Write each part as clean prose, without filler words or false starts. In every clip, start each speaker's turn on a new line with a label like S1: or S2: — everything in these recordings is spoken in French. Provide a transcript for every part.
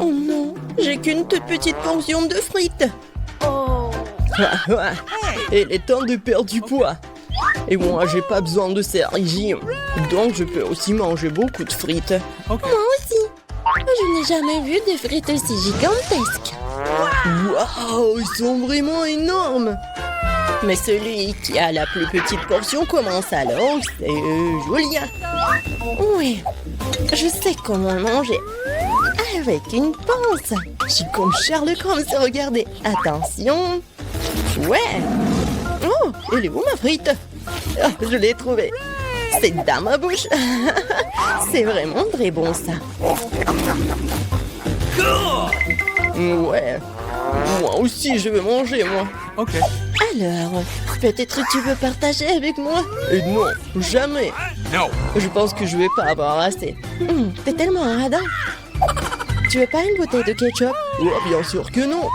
S1: Oh non, j'ai qu'une toute petite portion de frites. Il est temps de perdre du poids. Et moi, j'ai pas besoin de ces régimes. Donc, je peux aussi manger beaucoup de frites.
S2: Moi aussi. Je n'ai jamais vu des frites aussi gigantesques.
S1: Waouh, ils sont vraiment énormes. Mais celui qui a la plus petite portion commence alors, c'est Julia.
S2: Oui, je sais comment manger. Avec une pince.
S1: Je suis comme Charles Holmes, regardez. Attention. Ouais. Oh, elle est où ma frite? Ah, je l'ai trouvée. C'est dans ma bouche. C'est vraiment très bon ça. Ouais. Moi aussi je veux manger moi.
S2: Ok. Alors, peut-être tu veux partager avec moi?
S1: Et non, jamais.
S2: Non.
S1: Je pense que je vais pas avoir assez.
S2: T'es tellement un radin. Tu veux pas une bouteille de ketchup?
S1: Oh, bien sûr que non.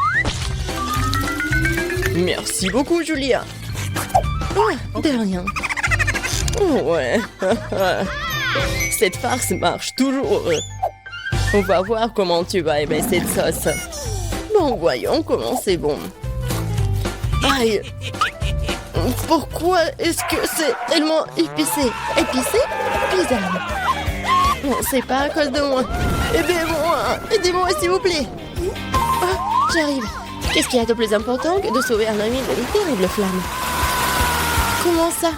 S1: Merci beaucoup Julia.
S2: Oh, de rien.
S1: Ouais. Cette farce marche toujours. On va voir comment tu vas aimer cette sauce. Bon, voyons comment c'est bon. Aïe. Pourquoi est-ce que c'est tellement épicé?
S2: Épicé? Bizarre.
S1: C'est pas à cause de moi. Aidez-moi s'il vous plaît.
S2: Oh, j'arrive. Qu'est-ce qu'il y a de plus important que de sauver un ami d'une terrible flamme? Comment ça?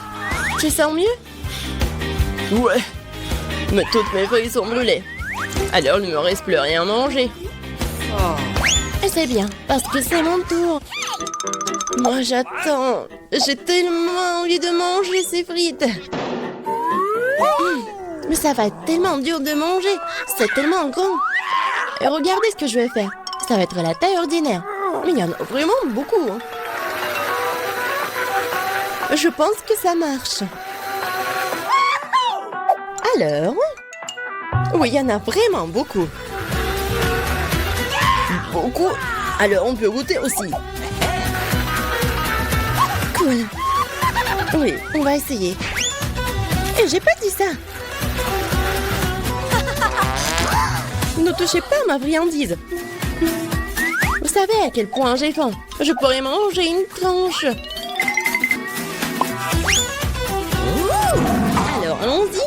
S2: Tu sens mieux?
S1: Ouais. Mais toutes mes feuilles sont brûlées. Alors il ne me reste plus rien à manger.
S2: Et c'est bien, parce que c'est mon tour.
S1: Moi j'attends. J'ai tellement envie de manger ces frites.
S2: Mais ça va être tellement dur de manger. C'est tellement grand. Et regardez ce que je vais faire. Ça va être la taille ordinaire. Mais il y en a vraiment beaucoup. Hein. Je pense que ça marche.
S1: Alors? Oui, il y en a vraiment beaucoup. Beaucoup? Alors on peut goûter aussi.
S2: Cool. Oui, on va essayer. Et j'ai pas dit ça.
S1: Ne touchez pas à ma friandise.
S2: Vous savez à quel point j'ai faim. Je pourrais manger une tranche.
S1: Alors, allons-y.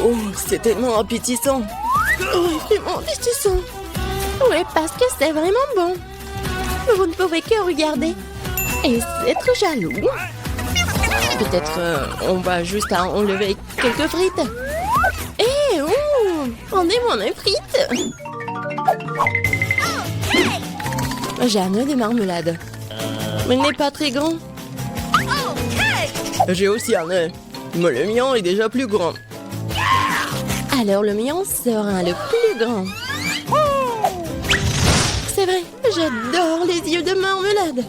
S1: Oh, c'est tellement appétissant.
S2: Oh, vraiment appétissant. Oui, parce que c'est vraiment bon. Vous ne pouvez que regarder. Et être jaloux.
S1: Peut-être on va juste enlever quelques frites.
S2: Eh oh, rendez-moi mes frites.
S1: J'ai un œuf de marmelade. Mais il n'est pas très grand. J'ai aussi un œuf. Mais le mien est déjà plus grand.
S2: Alors le mien sera le plus grand. C'est vrai, j'adore les yeux de marmelade.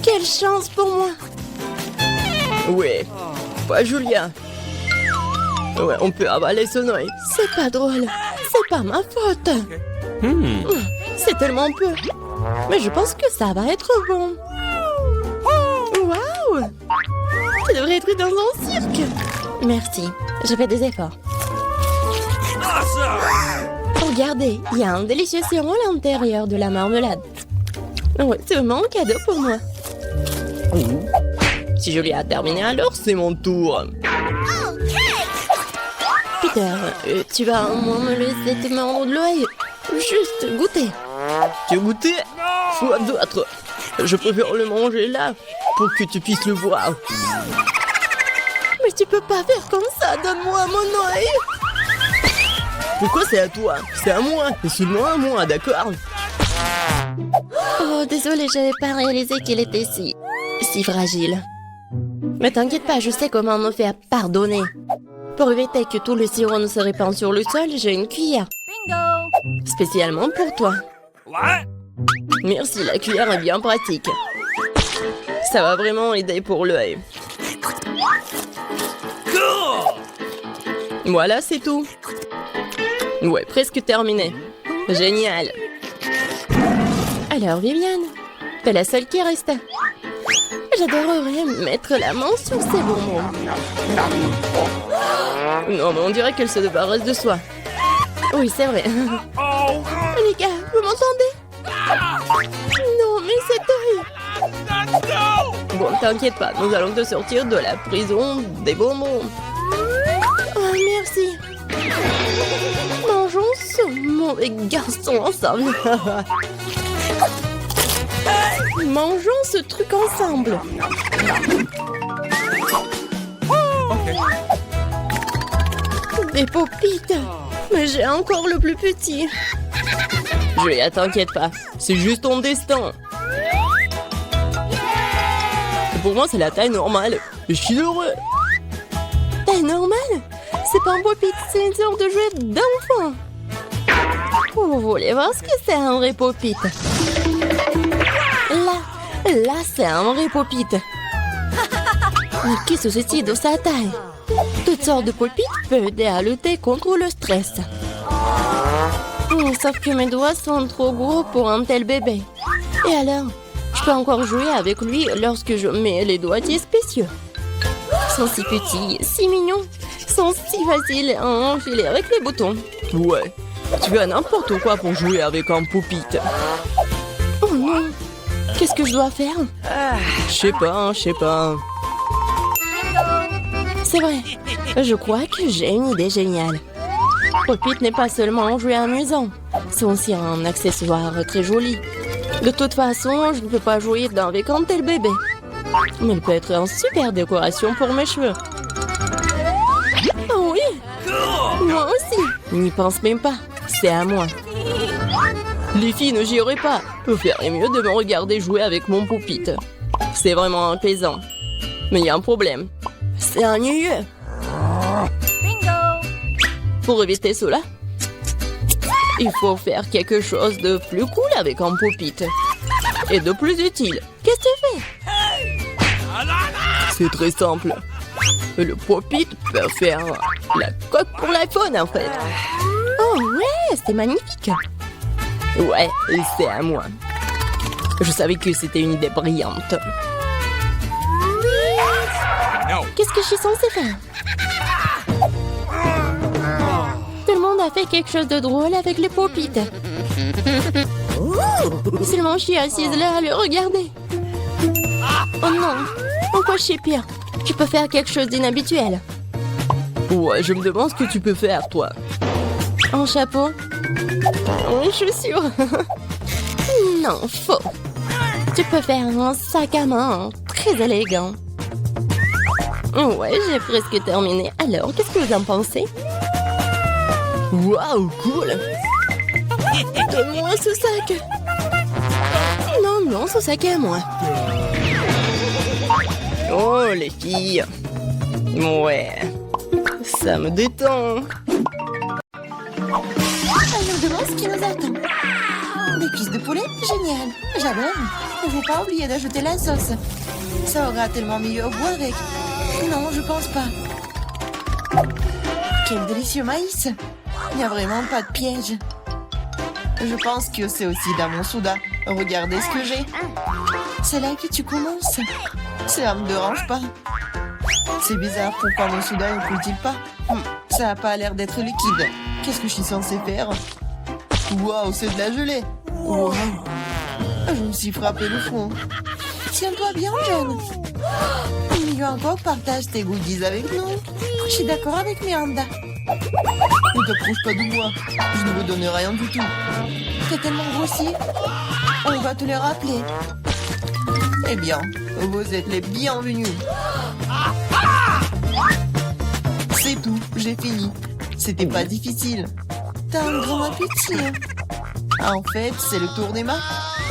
S2: Quelle chance pour moi.
S1: Ouais, pas Julia. Ouais, on peut avaler son œil.
S2: C'est pas drôle. C'est pas ma faute. C'est tellement peu. Mais je pense que ça va être bon. Waouh! Ça devrait être dans un cirque. Merci, je fais des efforts. Regardez, il y a un délicieux sirop à l'intérieur de la marmelade. Ouais, c'est vraiment un cadeau pour moi.
S1: Si Julia a terminé, alors c'est mon tour.
S2: Peter, tu vas au moins me laisser te mordre de l'oeil. Juste goûter.
S1: Tu as goûté? Soit d'autres. Je préfère le manger là, pour que tu puisses le voir.
S2: Mais tu peux pas faire comme ça, donne-moi mon oeil.
S1: Pourquoi c'est à toi? C'est à moi, et seulement à moi, d'accord?
S2: Oh, désolée, j'avais pas réalisé qu'il était si fragile. Mais t'inquiète pas, je sais comment me faire pardonner. Pour éviter que tout le sirop ne se répande sur le sol, j'ai une cuillère.
S3: Bingo!
S2: Spécialement pour toi.
S1: Merci, la cuillère est bien pratique. Ça va vraiment aider pour l'œil. Voilà, c'est tout. Ouais, presque terminé. Génial.
S2: Alors, Viviane, t'es la seule qui reste. J'adorerais mettre la main sur ces bonbons.
S1: Non, mais on dirait qu'elle se débarrasse de soi.
S2: Oui, c'est vrai. Les gars, vous m'entendez? Non, mais c'est terrible.
S1: Bon, t'inquiète pas, nous allons te sortir de la prison des bonbons.
S2: Oh, merci. Mangeons ce mauvais garçon ensemble. Mangeons ce truc ensemble. Des popites. Mais j'ai encore le plus petit.
S1: Julia, t'inquiète pas, c'est juste ton destin. Pour moi, c'est la taille normale. Je suis heureux.
S2: Taille normale? C'est pas un popite, c'est une sorte de jouet d'enfant. Vous voulez voir ce que c'est un vrai popite? Là, c'est un vrai popite. Mais qu'est-ce que c'est de sa taille? Toutes sortes de popites peuvent aider à lutter contre le stress. Sauf que mes doigts sont trop gros pour un tel bébé. Et alors, je peux encore jouer avec lui lorsque je mets les doigtiers spéciaux. Ils sont si petits, si mignons. Ils sont si faciles à enfiler avec les boutons.
S1: Ouais, tu as n'importe quoi pour jouer avec un poupite.
S2: Oh non, qu'est-ce que je dois faire?
S1: Je sais pas.
S2: C'est vrai, je crois que j'ai une idée géniale. Popite n'est pas seulement un jouet amusant, c'est aussi un accessoire très joli. De toute façon, je ne peux pas jouer avec un tel bébé. Mais il peut être une super décoration pour mes cheveux. Oh oui, moi aussi. N'y pense même pas, c'est à moi.
S1: Les filles, ne j'y aurais pas. Vous feriez mieux de me regarder jouer avec mon poupite. C'est vraiment apaisant. Mais il y a un problème.
S2: C'est ennuyeux.
S1: Pour éviter cela, il faut faire quelque chose de plus cool avec un poupite. Et de plus utile.
S2: Qu'est-ce que tu fais?
S1: C'est très simple. Le poupite peut faire la coque pour l'iPhone en fait.
S2: Oh ouais, c'est magnifique.
S1: Ouais, c'est à moi. Je savais que c'était une idée brillante.
S2: Qu'est-ce que je suis censée faire? Tout le monde a fait quelque chose de drôle avec les popites. Seulement je suis assise là à le regarder. Oh non, pourquoi je suis pire? Je peux faire quelque chose d'inhabituel.
S1: Ouais, je me demande ce que tu peux faire, toi.
S2: Un chapeau? Une chaussure? Non, faux. Tu peux faire un sac à main très élégant. Ouais, j'ai presque terminé. Alors, qu'est-ce que vous en pensez?
S1: Waouh, cool!
S2: Donne-moi ce sac! Non, ce sac est à moi.
S1: Oh, les filles! Ouais, ça me détend.
S2: Je me demande ce qui nous attend. Des cuisses de poulet? Génial! J'adore! Il ne faut pas oublier d'ajouter la sauce. Ça aura tellement mieux au goût avec. Non, je pense pas. Quel délicieux maïs! Il n'y a vraiment pas de piège. Je pense que c'est aussi dans mon soda. Regardez ce que j'ai. C'est là que tu commences. Ça me dérange pas. C'est bizarre, pourquoi mon soda ne coule-t-il pas? Ça n'a pas l'air d'être liquide. Qu'est-ce que je suis censée faire? Waouh, c'est de la gelée. Wow. Je me suis frappé le front. Tiens-toi bien, jeune. Mieux encore, partage tes goodies avec nous. Je suis d'accord avec Miranda. Ne t'approche pas de moi. Je ne vous donne rien du tout. T'es tellement grossier. On va te le rappeler. Eh bien, vous êtes les bienvenus. C'est tout, j'ai fini. C'était pas difficile. T'as un grand appétit. En fait, c'est le tour des mains.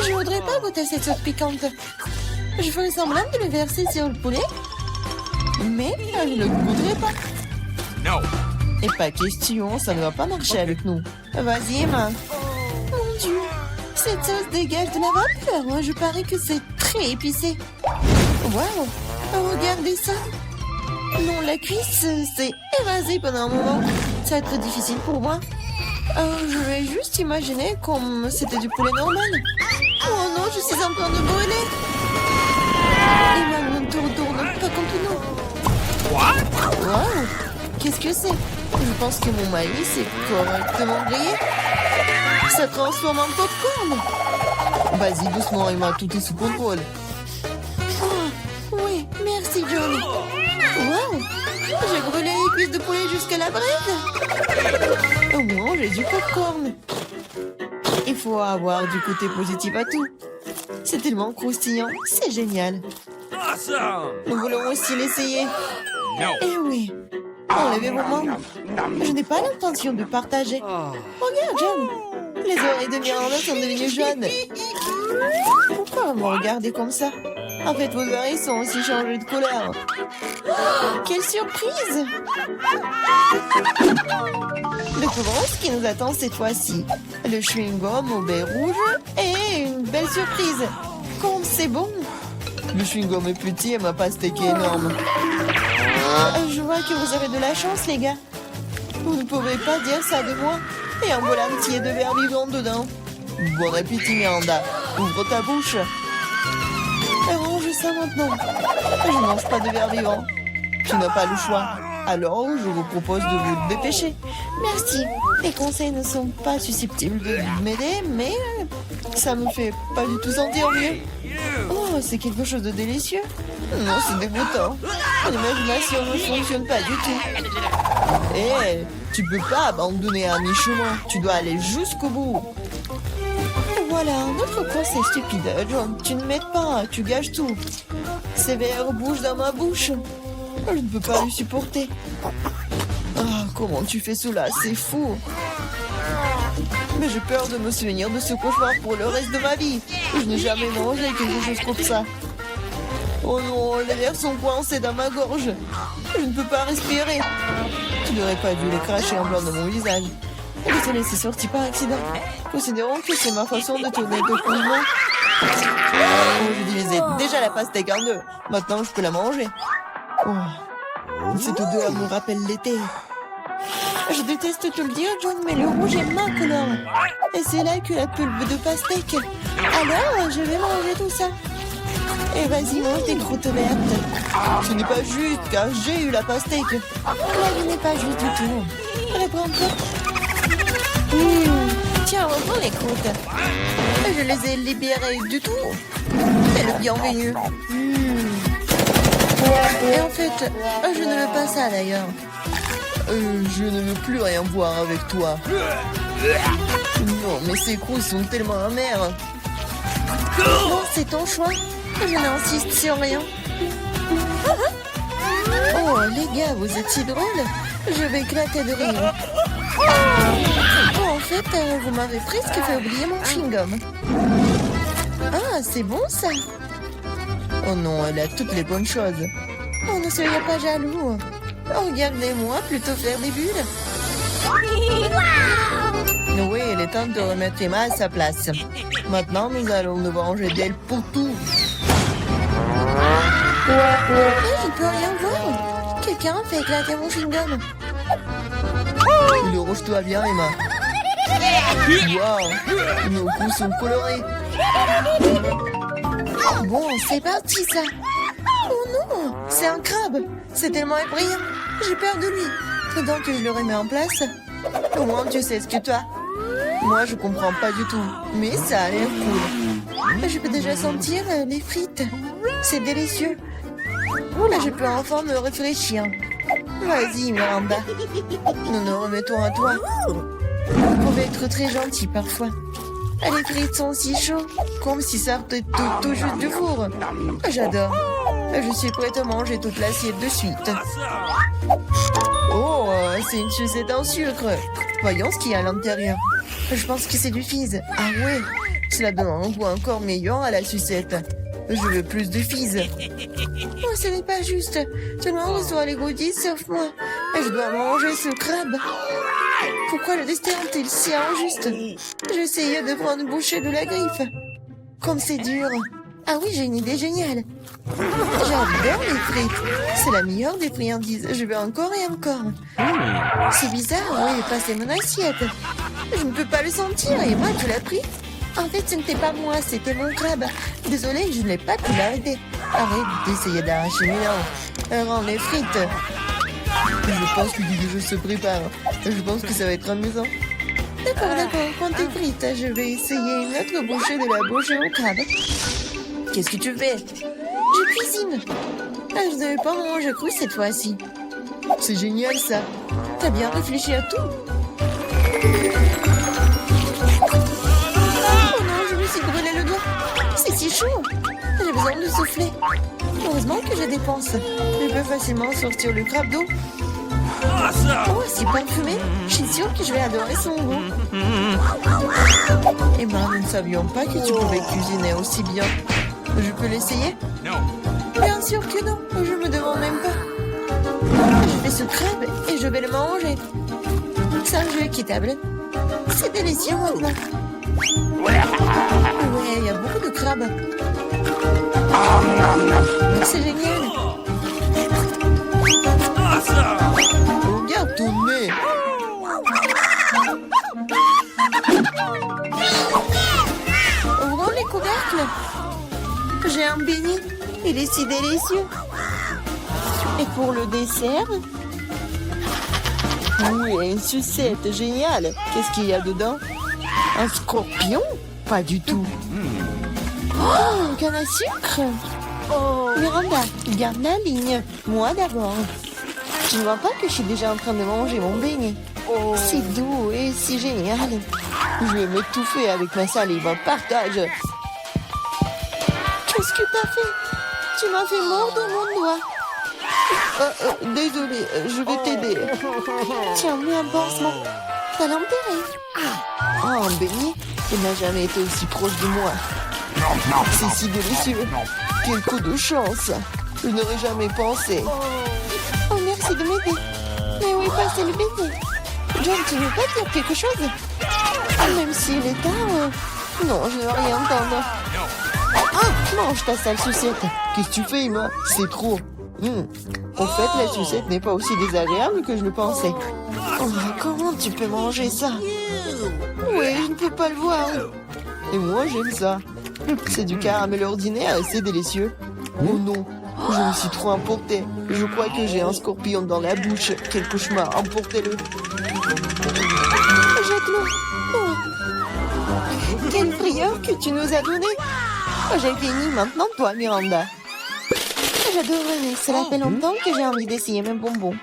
S2: Je voudrais pas goûter cette sauce piquante. Je ferai semblant de le verser sur le poulet. Mais je ne le goûterai pas.
S3: Non.
S2: Et pas question, ça ne va pas marcher avec nous. Vas-y, Emma. Mon Dieu, cette sauce dégage de la vapeur. Je parie que c'est très épicé. Waouh, regardez ça. Non, la cuisse s'est évasée pendant un moment. Ça va être difficile pour moi. Je vais juste imaginer comme c'était du poulet normal. Oh non, je suis en train de brûler. Emma, ne te retourne pas contre nous.
S3: What?
S2: Wow. qu'est-ce que c'est? Je pense que mon maïs est correctement grillé. Ça transforme en popcorn. Vas-y, doucement, Emma, tout est sous contrôle. Oh, oui, merci, John. Wow, j'ai brûlé les cuisses de poulet jusqu'à la braise. Au moins, j'ai du popcorn. Il faut avoir du côté positif à tout. C'est tellement croustillant, c'est génial. Nous voulons aussi l'essayer. Eh oui, enlevez vos mains. Je n'ai pas l'intention de partager. Regarde, John. Les oreilles de Miranda sont devenues jaunes. Pourquoi vous me regardez comme ça? En fait, vos oreilles sont aussi changées de couleur. Quelle surprise! Découvrons ce qui nous attend cette fois-ci. Le chewing-gum au baie rouge et une belle surprise. Comme c'est bon! Le chewing-gum est petit et ma pastèque est énorme. Je vois que vous avez de la chance, les gars. Vous ne pouvez pas dire ça de moi. Et un bol entier de verre vivant dedans. Bon appétit, Miranda. Ouvre ta bouche. Range ça maintenant. Je ne mange pas de verre vivant. Tu n'as pas le choix. Alors, je vous propose de vous dépêcher. Merci. Les conseils ne sont pas susceptibles de m'aider, mais ça me fait pas du tout sentir mieux. Oh, c'est quelque chose de délicieux. Non, c'est dégoûtant. L'imagination ne fonctionne pas du tout. Eh, tu peux pas abandonner à mi-chemin. Tu dois aller jusqu'au bout. Voilà, notre conseil stupide. John, tu ne m'aides pas, tu gâches tout. Ces verres bougent dans ma bouche. Je ne peux pas le supporter. Ah, comment tu fais cela? C'est fou. Mais j'ai peur de me souvenir de ce cauchemar pour le reste de ma vie. Je n'ai jamais mangé quelque chose comme ça. Oh non, les verres sont coincés dans ma gorge. Je ne peux pas respirer. Tu n'aurais pas dû les cracher en blanc dans mon visage. Désolé, c'est sorti par accident. Considérons que c'est ma façon de tourner le mouvement. Oh, je divisais déjà la pastèque en deux. Maintenant, je peux la manger. Oh, cette odeur me rappelle l'été. Je déteste te le dire, John, mais le rouge est ma couleur. Et c'est là que la pulpe de pastèque. Alors, je vais manger tout ça. Et vas-y, mange des croûtes vertes. Ce n'est pas juste, car j'ai eu la pastèque. La vie n'est pas juste du tout. Reprends-toi. Tiens, reprends les croûtes. Je les ai libérées du tout. C'est le bienvenu. Et en fait, je ne veux pas ça d'ailleurs. Je ne veux plus rien voir avec toi. Non, mais ces croûtes sont tellement amères. Non, c'est ton choix. Je n'insiste sur rien. Oh, les gars, vous êtes si drôles. Je vais éclater de rire. Oh, en fait, vous m'avez presque fait oublier mon chewing-gum. Ah, c'est bon ça. Oh non, elle a toutes les bonnes choses. Oh, ne soyez pas jaloux. Oh, regardez-moi plutôt faire des bulles. Oui, il est temps de remettre Emma à sa place. Maintenant, nous allons nous venger d'elle pour tout. Je ne peux rien voir. Quelqu'un fait éclater mon chewing-gum. Déroge-toi bien, Emma. Wow, nos coups sont colorés. Bon, c'est parti, ça. Oh non, c'est un crabe. C'est tellement effrayant. J'ai peur de lui. Donc, je le remets en place. Au moins, tu sais ce que toi. Moi, je comprends pas du tout. Mais ça a l'air cool. Je peux déjà sentir les frites. C'est délicieux. Là, je peux enfin me réfléchir. Vas-y, Miranda. Nous nous remettons à toi. Vous pouvez être très gentil parfois. Les frites sont si chaudes, comme si ça sortait tout juste du four. J'adore. Je suis prête à manger toute l'assiette de suite. Oh, c'est une sucette en sucre. Voyons ce qu'il y a à l'intérieur. Je pense que c'est du fizz. Ah ouais, cela donne un goût encore meilleur à la sucette. Je veux plus de fizz. Oh, ce n'est pas juste. Tout le monde reçoit les goodies sauf moi. Je dois manger ce crabe. Pourquoi le destin est-il si injuste? J'essayais de prendre une bouchée de la griffe. Comme c'est dur. Ah oui, j'ai une idée géniale. J'adore les frites. C'est la meilleure des friandises. Je veux encore et encore. C'est bizarre, où est passé mon assiette? Je ne peux pas le sentir. Et moi, tu l'as pris? En fait, ce n'était pas moi, c'était mon crabe. Désolée, je n'ai pas pu l'arrêter. Arrête d'essayer d'arracher mes dents. Rends les frites. Je pense que quelque chose se prépare. Je pense que ça va être amusant. D'accord. Quand t'es prête, je vais essayer une autre bouchée de la bouche au crabe. Qu'est-ce que tu fais? Je cuisine. Je ne vais pas manger cru cette fois-ci. C'est génial ça. T'as bien réfléchi à tout. Oh non, je me suis brûlé le doigt. C'est si chaud. J'ai besoin de souffler. Heureusement que je dépense. Je peux facilement sortir le crabe d'eau. Oh, c'est parfumé. Je suis sûre que je vais adorer son goût. Et moi, nous ne savions pas que tu pouvais cuisiner aussi bien. Je peux l'essayer?
S3: Non.
S2: Bien sûr que non. Je me demande même pas. Je fais ce crabe et je vais le manger. C'est un jeu équitable. C'est délicieux maintenant. Ouais, il y a beaucoup de crabes. C'est génial. Regarde ton nez. Ouvrons les couvercles. J'ai un beignet. Il est si délicieux. Et pour le dessert? Oui, une sucette géniale. Qu'est-ce qu'il y a dedans? Un scorpion? Pas du tout. Oh, une canne à sucre. Oh, Miranda, garde la ligne. Moi d'abord. Tu ne vois pas que je suis déjà en train de manger mon beignet? C'est doux et si génial. Je vais m'étouffer avec ma salive. Partage. Qu'est-ce que t'as fait? Tu m'as fait mordre mon doigt. Désolé, je vais t'aider. Tiens, mets un pansement. T'as l'enterrer. Oh, un beignet. Il n'a jamais été aussi proche de moi. C'est si délicieux. Quel coup de chance. Je n'aurais jamais pensé. Oh, merci de m'aider. Mais où est passé le beignet? John, tu veux pas dire quelque chose? Même s'il est tard, non, je ne veux rien entendre. Ah, mange ta sale sucette. Qu'est-ce que tu fais, Emma? C'est trop. En fait, la sucette n'est pas aussi désagréable que je le pensais. Oh, comment tu peux manger ça? Oui, je ne peux pas le voir. Et moi, j'aime ça. C'est du caramel ordinaire et c'est délicieux. Oh non, je me suis trop emportée. Je crois que j'ai un scorpion dans la bouche. Quel cauchemar, emportez-le. Jette-le. Oh. Quelle frayeur que tu nous as donné. Oh, j'ai fini, maintenant toi, Miranda. J'adorerais, cela fait longtemps que j'ai envie d'essayer mes bonbons.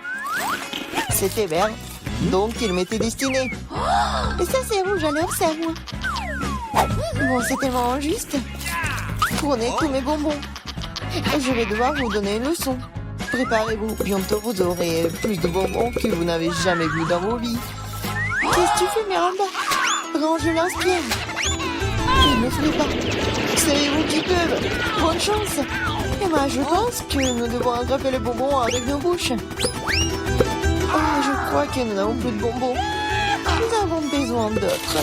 S2: C'était vert, donc il m'était destiné. Et ça c'est rouge, alors c'est à moi. Bon, c'est tellement injuste. Prenez tous mes bonbons. Je vais devoir vous donner une leçon. Préparez-vous, bientôt vous aurez plus de bonbons que vous n'avez jamais vu dans vos vies. Qu'est-ce que tu fais, Miranda? Range l'inspire. Il ne ferait pas. C'est vous qui peuvent. Bonne chance. Et moi, je pense que nous devons attraper le bonbon avec nos bouches. Oh, je crois que nous n'avons plus de bonbons. Nous avons besoin d'autres.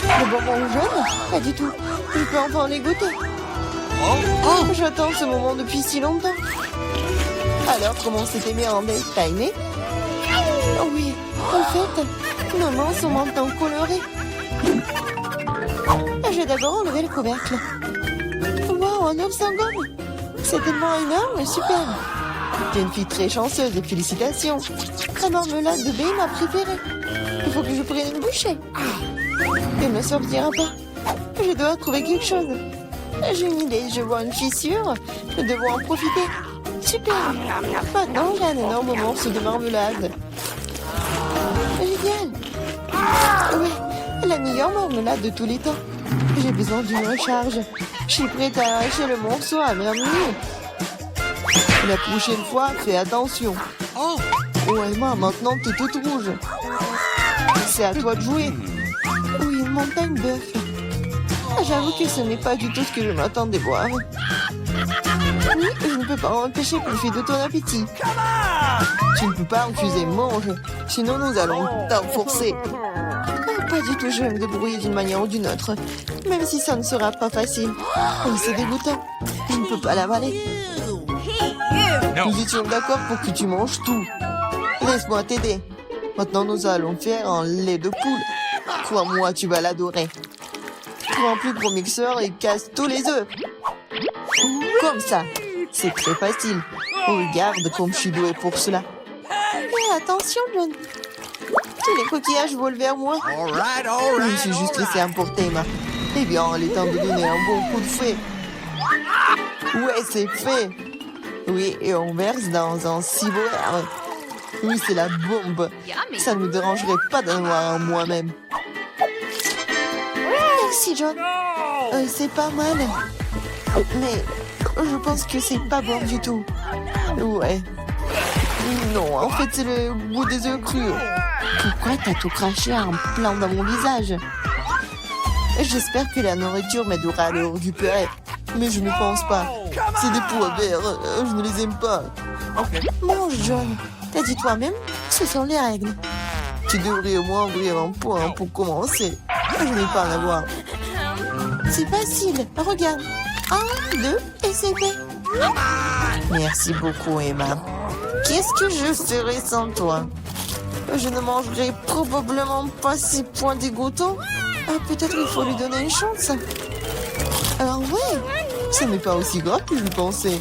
S2: Le bonbon jaune? Pas du tout. Je peux enfin les goûter. Oh, j'attends ce moment depuis si longtemps. Alors, comment c'était Miranda? T'as aimé? Oh oui, en fait, maman, son menton coloré. Je vais d'abord enlever le couvercle. Wow, un œuf sans gomme. C'est tellement énorme, super. T'es une fille très chanceuse, félicitations. La marmelade de baie est ma préférée. Il faut que je prenne une bouchée. Elle ne sortira pas. Je dois trouver quelque chose. J'ai une idée, je vois une fissure. Nous devons en profiter. Super. Maintenant, j'ai un énorme morceau de marmelade. Génial. Ouais, la meilleure marmelade de tous les temps. J'ai besoin d'une recharge. Je suis prête à arracher le morceau à ma main. La prochaine fois, fais attention. Oh, Emma, maintenant t'es toute rouge. C'est à toi de jouer. Oui, une montagne d'œufs. J'avoue que ce n'est pas du tout ce que je m'attendais voir. Oui, je ne peux pas empêcher profiter de ton appétit. Tu ne peux pas refuser, mange. Sinon, nous allons t'enforcer. Pas du tout, je vais me débrouiller d'une manière ou d'une autre. Même si ça ne sera pas facile. Oh, c'est dégoûtant. Je ne peux pas l'avaler. Nous étions d'accord pour que tu manges tout. Laisse-moi t'aider. Maintenant, nous allons faire un lait de poule. Crois-moi, tu vas l'adorer. Prends un plus gros mixeur et casse tous les œufs. Comme ça. C'est très facile. Regarde comme je suis douée pour cela. Fais attention, John. Tous les coquillages volent vers moi. Je me suis juste laissé emporter, Emma. Eh bien, il est temps de donner un bon coup de fouet. Ouais, c'est fait. Oui, et on verse dans un ciboire. Oui, c'est la bombe. Ça ne me dérangerait pas d'en avoir un moi-même. Merci, John. C'est pas mal. Mais je pense que c'est pas bon du tout. Ouais. Non, en fait, c'est le goût des œufs crus. Pourquoi t'as tout craché en plein dans mon visage? J'espère que la nourriture m'aidera à le récupérer. Mais je ne pense pas. C'est des pois verts. Je ne les aime pas. Mange, John. T'as dit toi-même, ce sont les règles. Tu devrais au moins ouvrir un point pour commencer. Je n'ai pas à en avoir. C'est facile. Regarde. 1, 2, et c'est fait. Merci beaucoup, Emma. Qu'est-ce que je ferais sans toi? Je ne mangerai probablement pas ces points dégoûtants. Peut-être il faut lui donner une chance. Alors ouais, ce n'est pas aussi grave que je le pensais.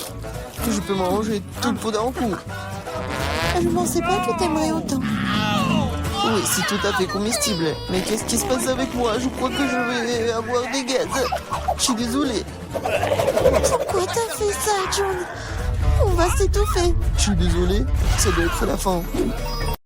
S2: Je peux manger tout le pot d'un coup. Je ne pensais pas que t'aimerais autant. Oui, c'est tout à fait comestible. Mais qu'est-ce qui se passe avec moi? Je crois que je vais avoir des gaz. Je suis désolée. Pourquoi t'as fait ça, John? On va s'étouffer. Je suis désolée, ça doit être la fin.